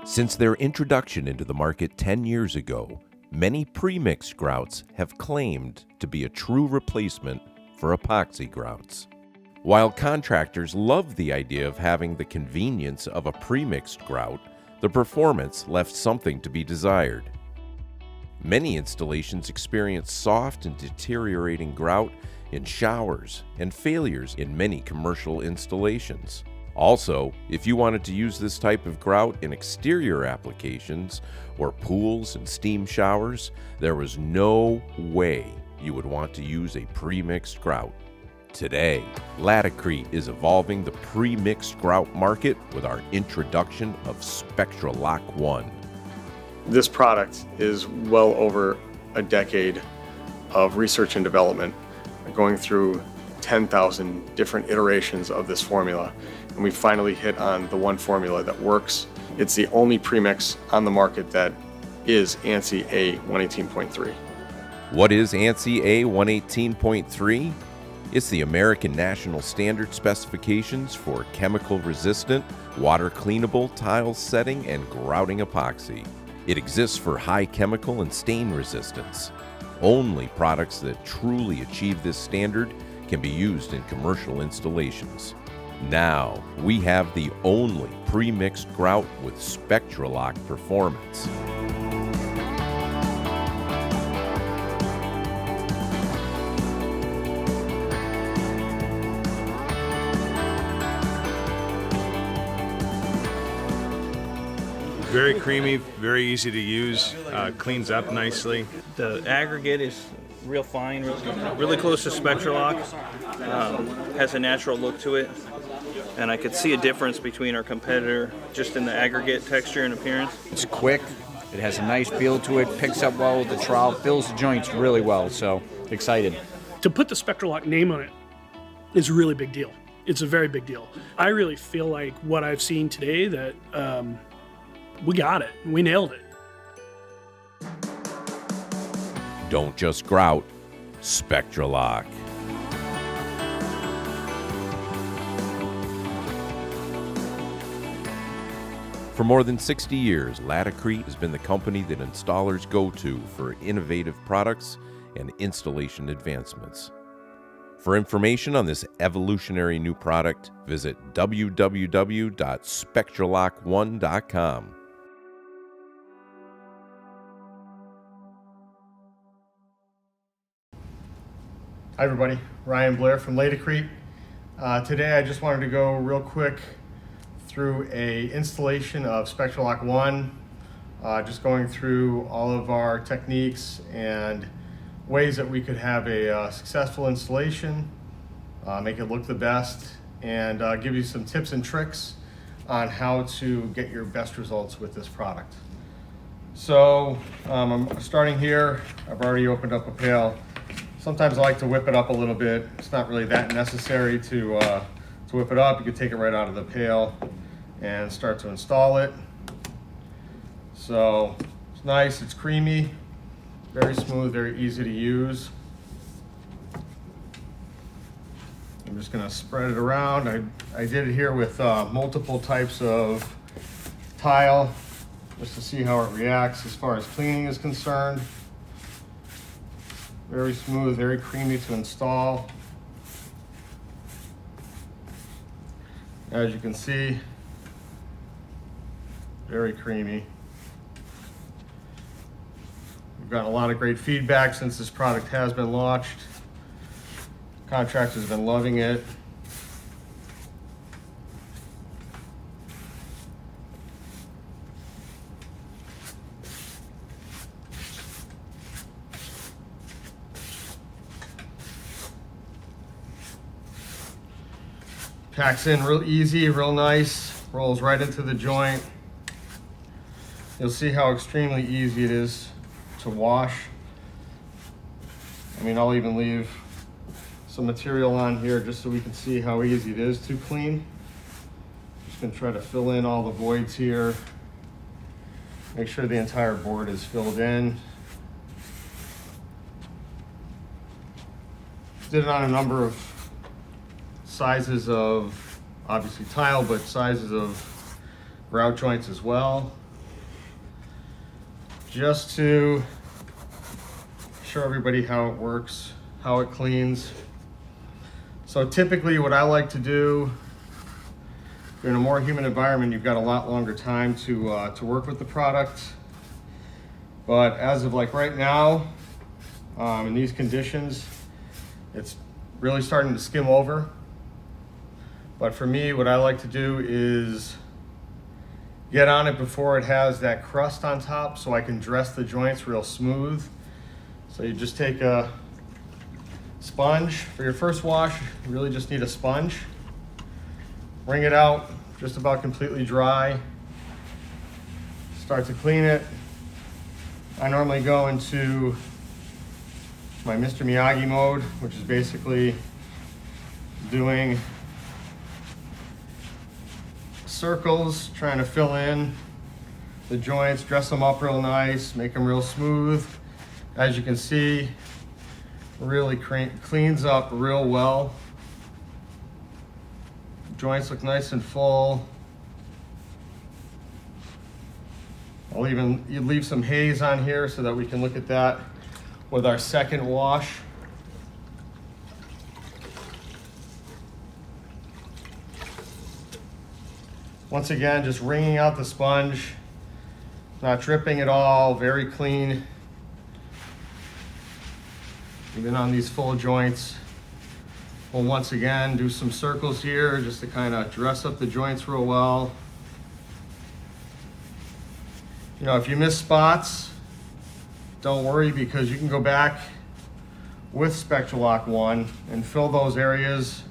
Since their introduction into the market 10 years ago, many pre-mixed grouts have claimed to be a true replacement for epoxy grouts. While contractors love the idea of having the convenience of a pre-mixed grout, the performance left something to be desired. Many installations experience soft and deteriorating grout in showers and failures in many commercial installations. Also, if you wanted to use this type of grout in exterior applications or pools and steam showers, there was no way you would want to use a pre-mixed grout. Today, LATICRETE is evolving the pre-mixed grout market with our introduction of SPECTRALOCK 1. This product is well over a decade of research and development, going through 10,000 different iterations of this formula. And we finally hit on the one formula that works. It's the only premix on the market that is ANSI A118.3. What is ANSI A118.3? It's the American National Standard Specifications for chemical-resistant, water-cleanable tile setting and grouting epoxy. It exists for high chemical and stain resistance. Only products that truly achieve this standard can be used in commercial installations. Now, we have the only pre-mixed grout with SPECTRALOCK performance. Very creamy, very easy to use, cleans up nicely. The aggregate is real fine, really close to SPECTRALOCK, has a natural look to it, and I could see a difference between our competitor just in the aggregate texture and appearance. It's quick, it has a nice feel to it, picks up well with the trowel, fills the joints really well, so excited. To put the SPECTRALOCK name on it is a really big deal. It's a very big deal. I really feel like what I've seen today that we got it, we nailed it. Don't just grout, SPECTRALOCK. For more than 60 years, LATICRETE has been the company that installers go to for innovative products and installation advancements. For information on this evolutionary new product, visit www.spectralock1.com. Hi everybody, Ryan Blair from LATICRETE. Today I just wanted to go real quick through a installation of SPECTRALOCK 1, just going through all of our techniques and ways that we could have a successful installation, make it look the best, and give you some tips and tricks on how to get your best results with this product. So I'm starting here. I've already opened up a pail. Sometimes I like to whip it up a little bit. It's not really that necessary to whip it up. You can take it right out of the pail and start to install it. So it's nice, it's creamy, very smooth, very easy to use. I'm just gonna spread it around. I did it here with multiple types of tile just to see how it reacts as far as cleaning is concerned. Very smooth, very creamy to install. As you can see, very creamy. We've gotten a lot of great feedback since this product has been launched. Contractors have been loving it. Packs in real easy, real nice, rolls right into the joint. You'll see how extremely easy it is to wash. I mean, I'll even leave some material on here just so we can see how easy it is to clean. Just gonna try to fill in all the voids here. Make sure the entire board is filled in. Did it on a number of sizes of, obviously tile, but sizes of grout joints as well. just to show everybody how it works, how it cleans. So typically what I like to do, in a more humid environment, you've got a lot longer time to work with the product. But as of like right now, in these conditions, it's really starting to skim over. But for me, what I like to do is get on it before it has that crust on top so I can dress the joints real smooth. So you just take a sponge. For your first wash, you really just need a sponge. Wring it out just about completely dry. Start to clean it. I normally go into my Mr. Miyagi mode, which is basically doing circles, trying to fill in the joints, dress them up real nice, make them real smooth. As you can see, really cleans up real well. Joints look nice and full. I'll even leave some haze on here so that we can look at that with our second wash. Once again, just wringing out the sponge, not dripping at all, very clean. Even on these full joints. We'll once again do some circles here just to kind of dress up the joints real well. You know, if you miss spots, don't worry, because you can go back with SpectraLock 1 and fill those areas,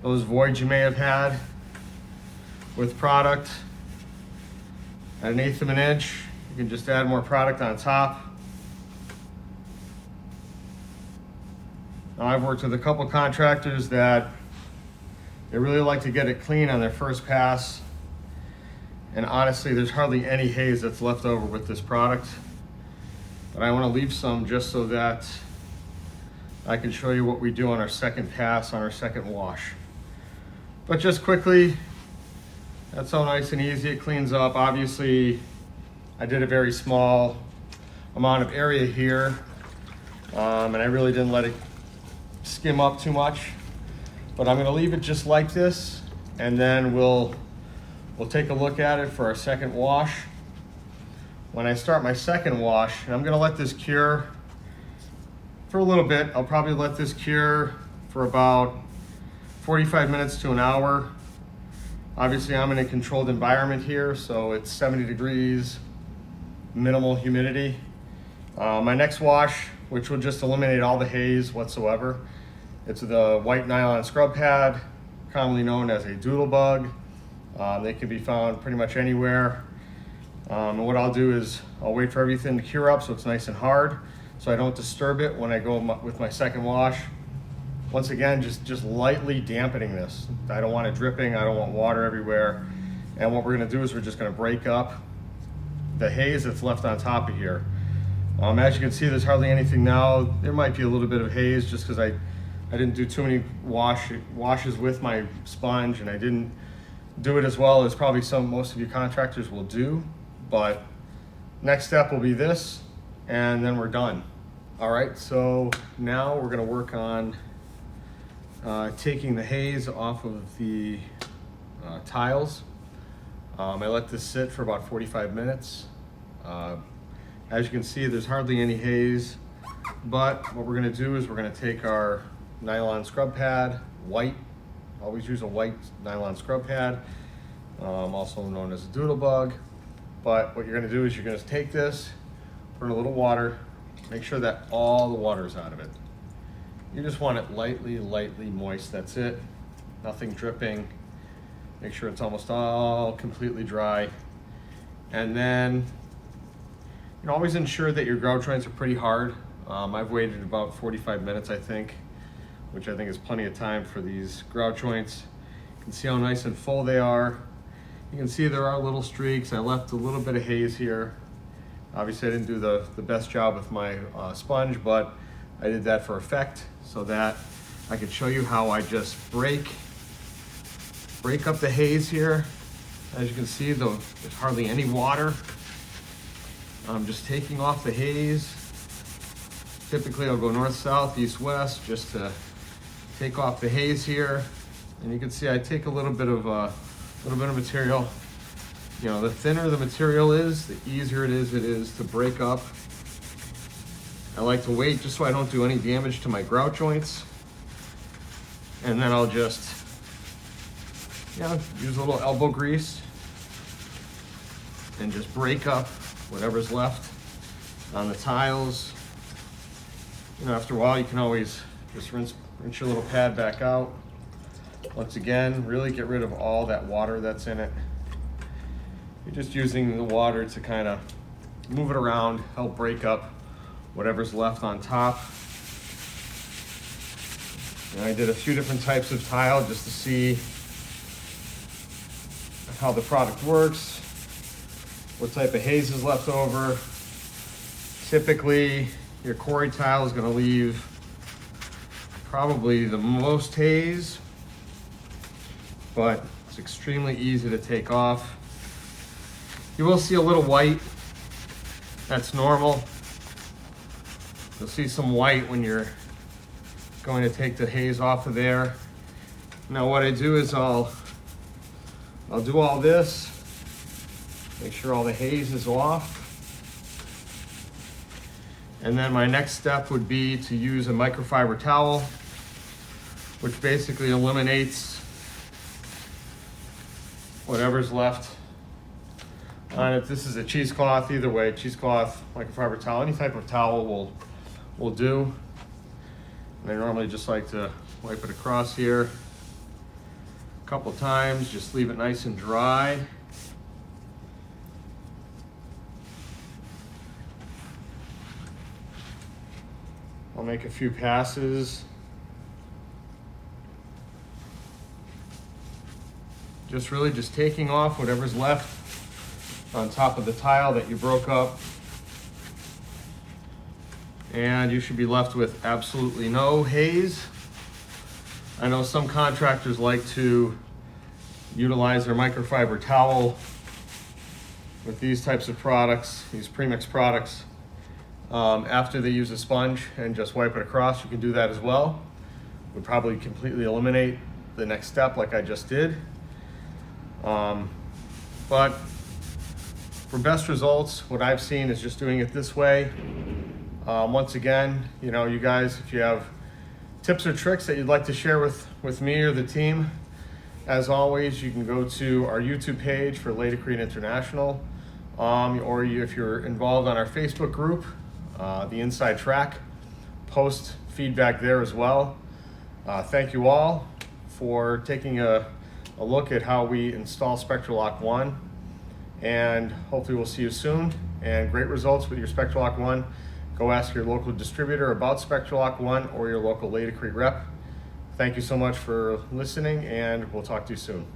those voids you may have had with product at 1/8 of an inch. You can just add more product on top. Now, I've worked with a couple contractors that they really like to get it clean on their first pass. And honestly, there's hardly any haze that's left over with this product. But I want to leave some just so that I can show you what we do on our second pass, on our second wash. But just quickly, that's how nice and easy it cleans up. Obviously, I did a very small amount of area here, and I really didn't let it skim up too much. But I'm going to leave it just like this, and then we'll take a look at it for our second wash. When I start my second wash, and I'm going to let this cure for a little bit. I'll probably let this cure for about 45 minutes to an hour. Obviously, I'm in a controlled environment here, so it's 70 degrees, minimal humidity. My next wash, which will just eliminate all the haze whatsoever, it's the white nylon scrub pad, commonly known as a doodle bug. They can be found pretty much anywhere. And what I'll do is I'll wait for everything to cure up so it's nice and hard, so I don't disturb it when I go with my second wash. Once again, just lightly dampening this. I don't want it dripping, I don't want water everywhere. And what we're gonna do is we're just gonna break up the haze that's left on top of here. As you can see, there's hardly anything now. There might be a little bit of haze just because I didn't do too many washes with my sponge, and I didn't do it as well as probably most of you contractors will do. But next step will be this, and then we're done. All right, so now we're gonna work on taking the haze off of the tiles. I let this sit for about 45 minutes. As you can see, there's hardly any haze, but what we're gonna do is we're gonna take our nylon scrub pad, white, always use a white nylon scrub pad, also known as a doodle bug. But what you're gonna do is you're gonna take this, put in a little water, make sure that all the water is out of it. You just want it lightly moist, that's it. Nothing dripping. Make sure it's almost all completely dry. And then, you know, always ensure that your grout joints are pretty hard. I've waited about 45 minutes, I think, which I think is plenty of time for these grout joints. You can see how nice and full they are. You can see there are little streaks. I left a little bit of haze here. Obviously, I didn't do the best job with my sponge, but I did that for effect so that I could show you how I just break up the haze here. As you can see, though, there's hardly any water. I'm just taking off the haze. Typically I'll go north, south, east, west just to take off the haze here. And you can see I take a little bit of material. You know, the thinner the material is, the easier it is to break up. I like to wait just so I don't do any damage to my grout joints. And then I'll just, use a little elbow grease and just break up whatever's left on the tiles. You know, after a while you can always just rinse your little pad back out. Once again, really get rid of all that water that's in it. You're just using the water to kind of move it around, help break up whatever's left on top. And I did a few different types of tile just to see how the product works, what type of haze is left over. Typically, your quarry tile is going to leave probably the most haze, but it's extremely easy to take off. You will see a little white. That's normal. You'll see some white when you're going to take the haze off of there. Now what I do is I'll do all this, make sure all the haze is off. And then my next step would be to use a microfiber towel, which basically eliminates whatever's left on it. This is a cheesecloth, either way, cheesecloth, microfiber towel, any type of towel will do. And I normally just like to wipe it across here a couple times, just leave it nice and dry. I'll make a few passes. Just taking off whatever's left on top of the tile that you broke up. And you should be left with absolutely no haze. I know some contractors like to utilize their microfiber towel with these types of products, these premix products, after they use a sponge and just wipe it across. You can do that as well. Would probably completely eliminate the next step like I just did. But for best results, what I've seen is just doing it this way. Once again, you know, you guys, if you have tips or tricks that you'd like to share with me or the team, as always, you can go to our YouTube page for LATICRETE International, or if you're involved on our Facebook group, the Inside Track, post feedback there as well. Thank you all for taking a look at how we install SpectraLock 1, and hopefully we'll see you soon. And great results with your SpectraLock 1. Go ask your local distributor about SpectraLock 1 or your local LATICRETE rep. Thank you so much for listening, and we'll talk to you soon.